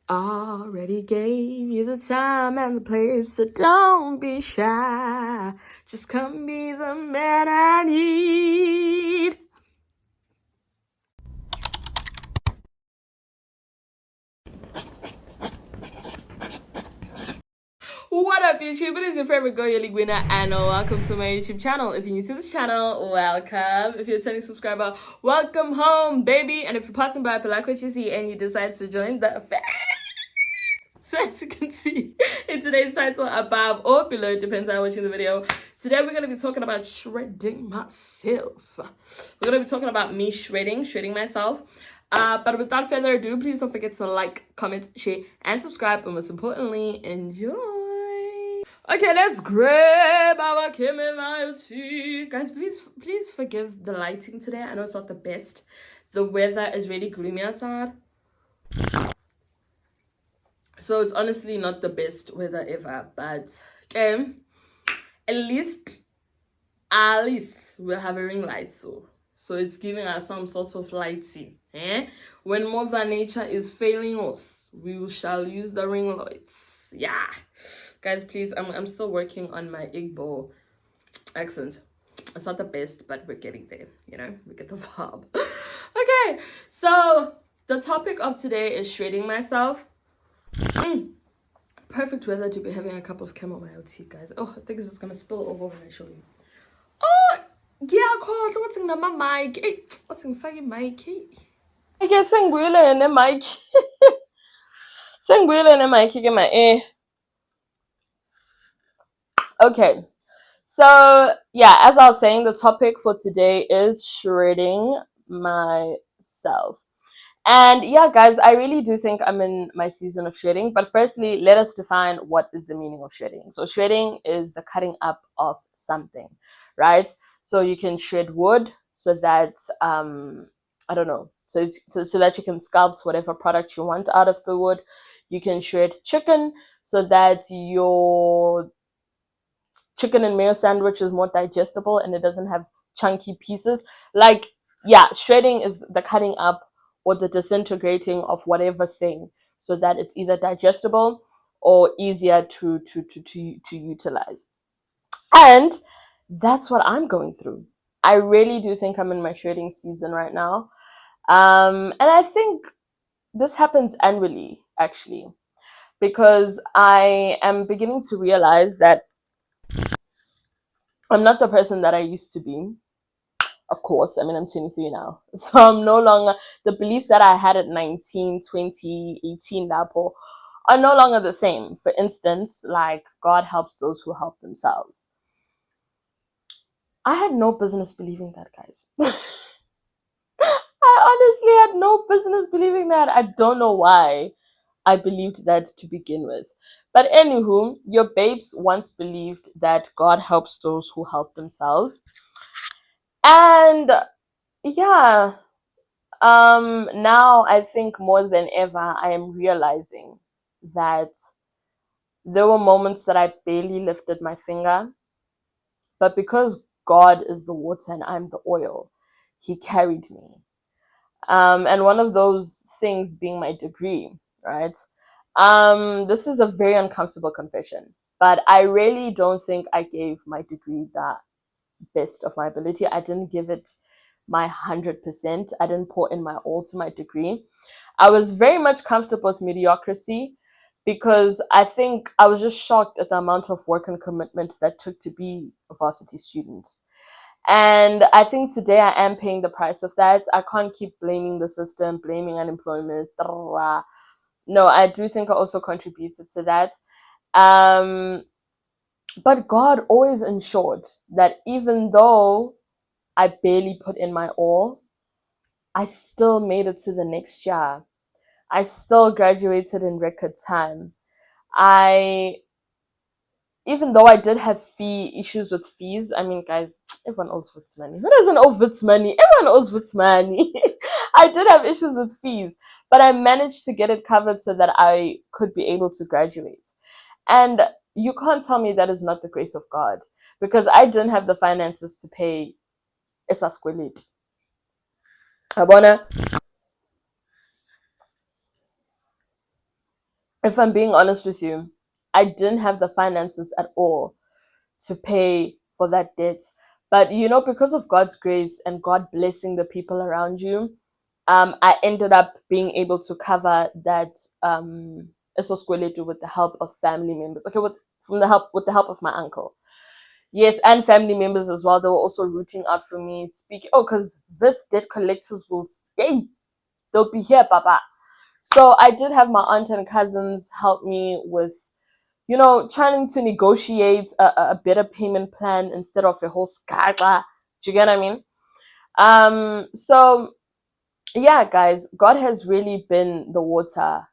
Already gave you the time and the place, so don't be shy. Just come be the man I need. What up, YouTube? It is your favorite girl, your winner, and welcome to my YouTube channel. If you're new to this channel, welcome. If you're a returning subscriber, welcome home, baby. And if you're passing by, like what you see, and you decide to join the family. So as you can see in today's title, above or below, depends on how you're watching the video. Today we're going to be talking about shredding myself. We're going to be talking about me shredding myself. But without further ado, please don't forget to like, comment, share, and subscribe. And most importantly, enjoy. Okay, let's grab our chamomile tea. Guys, please forgive the lighting today. I know it's not the best. The weather is really gloomy outside. So it's honestly not the best weather ever, but okay, at least we're having light, so it's giving us some sort of lighting. When Mother Nature is failing us, we shall use the ring lights. Yeah, guys, please, I'm still working on my Igbo accent. It's not the best, but we're getting there. We get the vibe. Okay, so the topic of today is shredding myself. Perfect weather to be having a cup of chamomile tea, guys. Oh, I think this is gonna spill over when I show you. Oh, yeah, cause what's in my mic? Hey, what's in fucking mic? I guess I'm in the mic. I'm in the mic. Get my ear. Okay, so yeah, as I was saying, the topic for today is shredding myself. And yeah, guys, I really do think I'm in my season of shredding. But firstly, let us define what is the meaning of shredding. So shredding is the cutting up of something, right? So you can shred wood so that, I don't know, so that you can sculpt whatever product you want out of the wood. You can shred chicken so that your chicken and mayo sandwich is more digestible and it doesn't have chunky pieces. Like, yeah, shredding is the cutting up or the disintegrating of whatever thing so that it's either digestible or easier to utilize. And that's what I'm going through. I really do think I'm in my shredding season right now. And I think this happens annually, actually, because I am beginning to realize that I'm not the person that I used to be. Of course, I mean, I'm 23 now. So I'm no longer, the beliefs that I had at 19, 20, 18, are no longer the same. For instance, like, God helps those who help themselves. I had no business believing that, guys. I honestly had no business believing that. I don't know why I believed that to begin with. But anywho, your babes once believed that God helps those who help themselves. And yeah, now I think more than ever I am realizing that there were moments that I barely lifted my finger, but because God is the water and I'm the oil, he carried me. And one of those things being my degree, right? This is a very uncomfortable confession, but I really don't think I gave my degree the best of my ability. I didn't give it my 100%. I didn't pour in my all to my degree. I was very much comfortable with mediocrity because I think I was just shocked at the amount of work and commitment that took to be a varsity student. And I think today I am paying the price of that. I can't keep blaming the system, blaming unemployment. No, I do think I also contributed to that. But God always ensured that even though I barely put in my all, I still made it to the next year. I still graduated in record time. Even though I did have issues with fees, I mean, guys, everyone owes Wits money. Who doesn't owe Wits money? Everyone owes Wits money. I did have issues with fees, but I managed to get it covered so that I could be able to graduate. And you can't tell me that is not the grace of God, because I didn't have the finances to pay esasquelit. Abona. if I'm being honest with you, I didn't have the finances at all to pay for that debt. But because of God's grace and God blessing the people around you, I ended up being able to cover that esoskweletu with the help of family members. Okay, with the help of my uncle. Yes, and family members as well. They were also rooting out for me. Speaking, because Wits debt collectors will stay. They'll be here, Papa. So I did have my aunt and cousins help me with, trying to negotiate a better payment plan instead of a whole skaga. Do you get what I mean? So yeah, guys, God has really been the water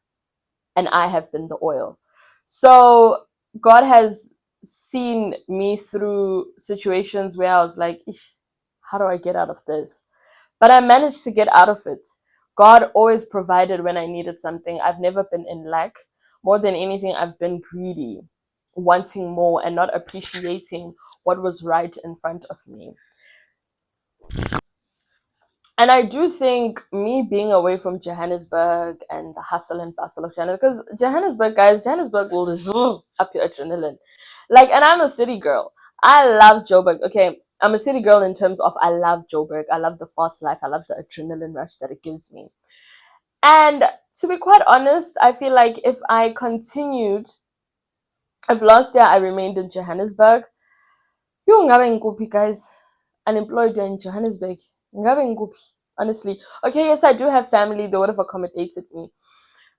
and I have been the oil. So God has seen me through situations where I was like, how do I get out of this? But I managed to get out of it. God always provided when I needed something. I've never been in lack. More than anything, I've been greedy, wanting more and not appreciating what was right in front of me. And I do think me being away from Johannesburg and the hustle and bustle of Johannesburg, because Johannesburg, guys, Johannesburg will zoom up your adrenaline. Like, and I'm a city girl. I love Joburg. Okay, I'm a city girl in terms of I love Joburg. I love the fast life. I love the adrenaline rush that it gives me. And to be quite honest, I feel like if last year I remained in Johannesburg, you ngabe ngikuphi, guys? Unemployed in Johannesburg. Ngabe ngikuphi? Honestly. Okay, yes, I do have family. They would have accommodated me.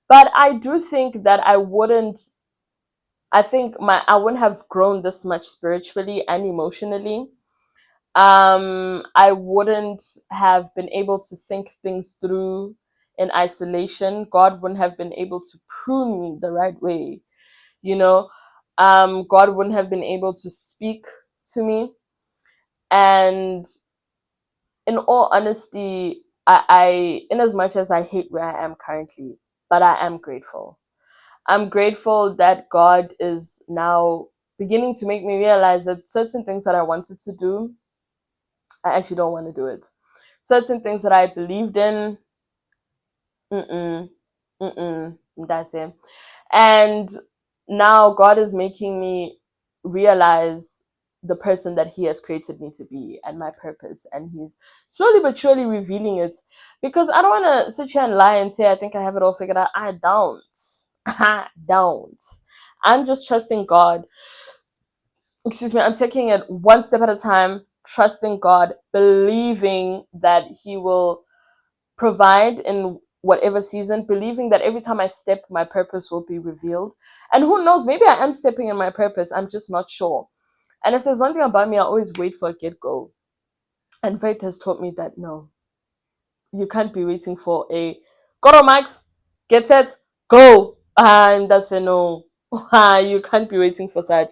But I do think that I wouldn't have grown this much spiritually and emotionally. I wouldn't have been able to think things through in isolation. God wouldn't have been able to prune me the right way, you know. God wouldn't have been able to speak to me. And in all honesty, I in as much as I hate where I am currently, but I am grateful. I'm grateful that God is now beginning to make me realize that certain things that I wanted to do, I actually don't want to do it. Certain things that I believed in, mm-mm, mm-mm, that's it. And now God is making me realize the person that He has created me to be and my purpose. And He's slowly but surely revealing it. Because I don't want to sit here and lie and say I think I have it all figured out. I don't. I don't. I'm just trusting God. Excuse me, I'm taking it one step at a time, trusting God, believing that He will provide in whatever season, believing that every time I step, my purpose will be revealed. And who knows, maybe I am stepping in my purpose, I'm just not sure. And if there's one thing about me, I always wait for a get go. And faith has taught me that no, you can't be waiting for a go to max, get set, go. And that's a no. You can't be waiting for that.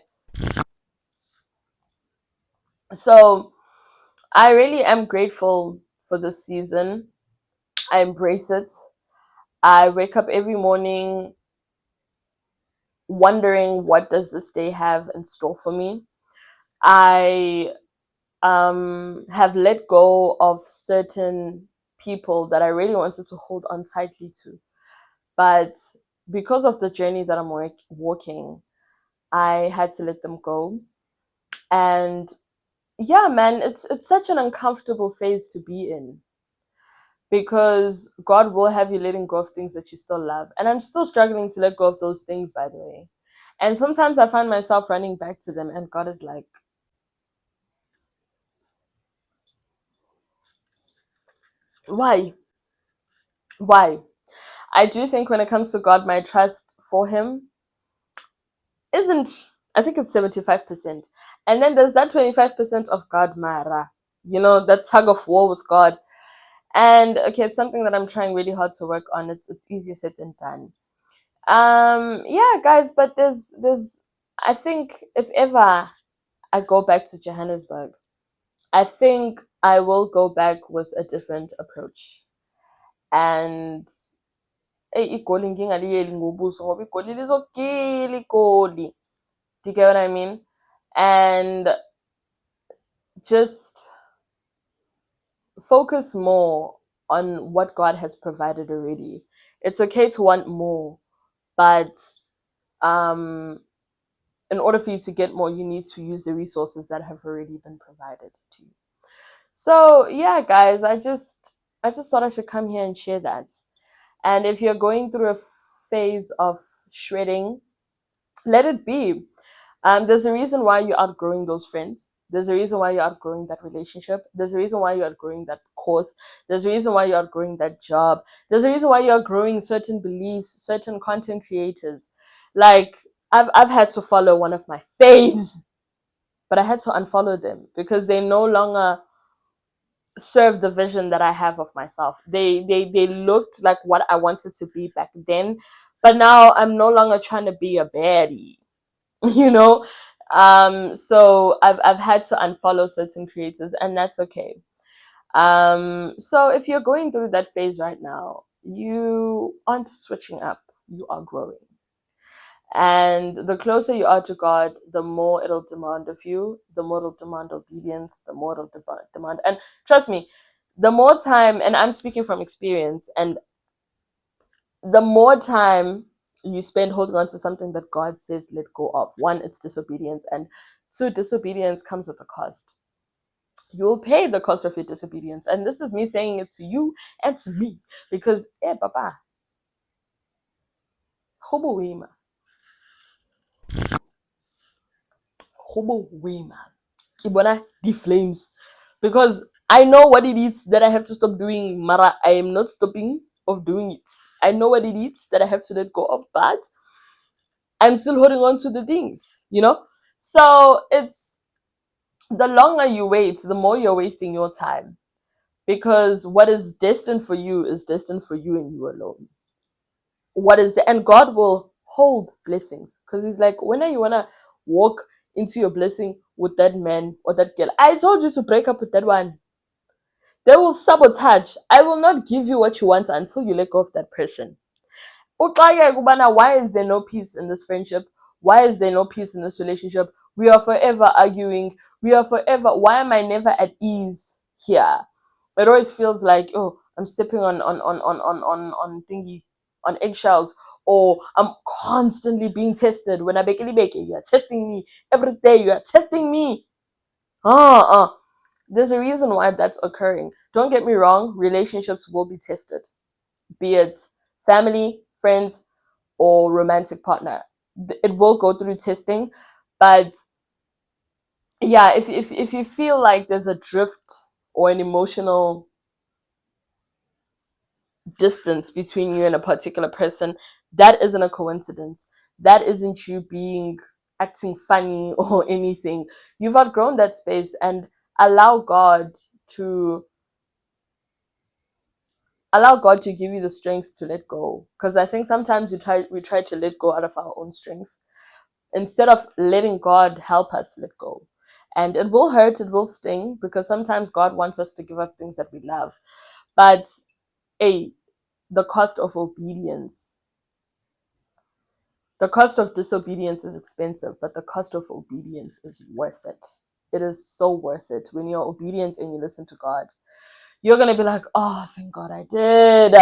So I really am grateful for this season. I embrace it. I wake up every morning wondering what does this day have in store for me. I have let go of certain people that I really wanted to hold on tightly to, but because of the journey that I'm walking, I had to let them go. And yeah, man, it's such an uncomfortable phase to be in because God will have you letting go of things that you still love. And I'm still struggling to let go of those things, by the way. And sometimes I find myself running back to them, and God is like, why? Why? I do think when it comes to God, my trust for Him isn't, I think it's 75%. And then there's that 25% of God, Mara, that tug of war with God. And okay, it's something that I'm trying really hard to work on. It's easier said than done. Yeah, guys, but there's I think if ever I go back to Johannesburg, I think I will go back with a different approach. And igoli ngingaliyeli ngobuso ngoba igoli lizokugila igoli. Do you get what I mean? And just focus more on what God has provided already. It's okay to want more, but in order for you to get more, you need to use the resources that have already been provided to you. So yeah, guys, I just thought I should come here and share that. And if you're going through a phase of shredding, let it be. There's a reason why you're outgrowing those friends. There's a reason why you're outgrowing that relationship. There's a reason why you're outgrowing that course. There's a reason why you're outgrowing that job. There's a reason why you're outgrowing certain beliefs, certain content creators. Like I've had to follow one of my faves, but I had to unfollow them because they no longer serve the vision that I have of myself. They looked like what I wanted to be back then, but now I'm no longer trying to be a baddie, you know. So I've had to unfollow certain creators, and that's okay. So if you're going through that phase right now, you aren't switching up, you are growing. And the closer you are to God, the more it'll demand of you, the more it'll demand obedience, the more it'll demand. And trust me, the more time, and I'm speaking from experience, and the more time you spend holding on to something that God says let go of, one, it's disobedience, and two, disobedience comes with a cost. You will pay the cost of your disobedience. And this is me saying it to you and to me because, papa, hobo wema. Hobo wema. Kibona, the flames. Because I know what it is that I have to stop doing, Mara. I am not stopping of doing it. I know what it is that I have to let go of, but I'm still holding on to the things, you know? So it's the longer you wait, the more you're wasting your time. Because what is destined for you is destined for you and you alone. And God will hold blessings. Because He's like, when you wanna walk into your blessing with that man or that girl, I told you to break up with that one. They will sabotage. I will not give you what you want until you let go of that person. Why is there no peace in this friendship? Why is there no peace in this relationship? We are forever arguing. Why am I never at ease here? It always feels like, oh, I'm stepping on thingy, on eggshells, or I'm constantly being tested. When I bake, you are testing me every day. You are testing me. There's a reason why that's occurring. Don't get me wrong, relationships will be tested, be it family, friends, or romantic partner. It will go through testing, but yeah, if you feel like there's a drift or an emotional distance between you and a particular person, that isn't a coincidence. That isn't you being acting funny or anything. You've outgrown that space, and allow God to give you the strength to let go. Because I think sometimes we try to let go out of our own strength instead of letting God help us let go. And it will hurt, it will sting, because sometimes God wants us to give up things that we love. But the cost of obedience, the cost of disobedience is expensive, but the cost of obedience is worth it. It is so worth it. When you're obedient and you listen to God, you're going to be like, oh, thank God I did.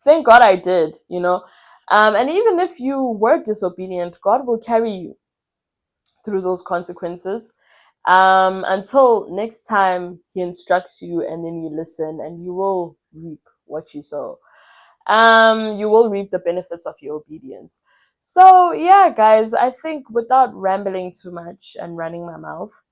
Thank God I did, you know. And even if you were disobedient, God will carry you through those consequences until next time He instructs you, and then you listen, and you will reap what you sow. You will reap the benefits of your obedience. So yeah, guys, I think without rambling too much and running my mouth,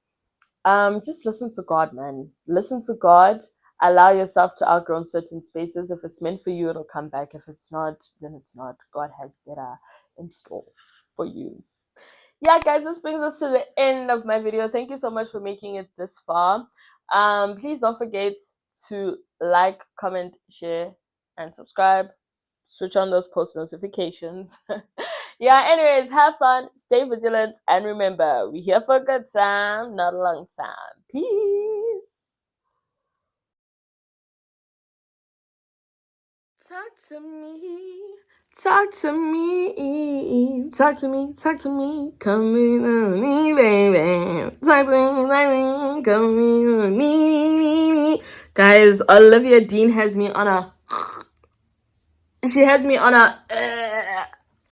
just listen to God, man. Listen to God. Allow yourself to outgrow certain spaces. If it's meant for you, it'll come back. If it's not, then it's not. God has better in store for you. Yeah, guys, this brings us to the end of my video. Thank you so much for making it this far. Please don't forget to like, comment, share, and subscribe. Switch on those post notifications. Yeah, anyways, have fun, stay vigilant, and remember, we're here for a good time, not a long time. Peace. Talk to me. Talk to me. Talk to me. Talk to me. Come in on me, baby. Talk to me. Come in on me. Guys, Olivia Dean has me on a. She has me on a.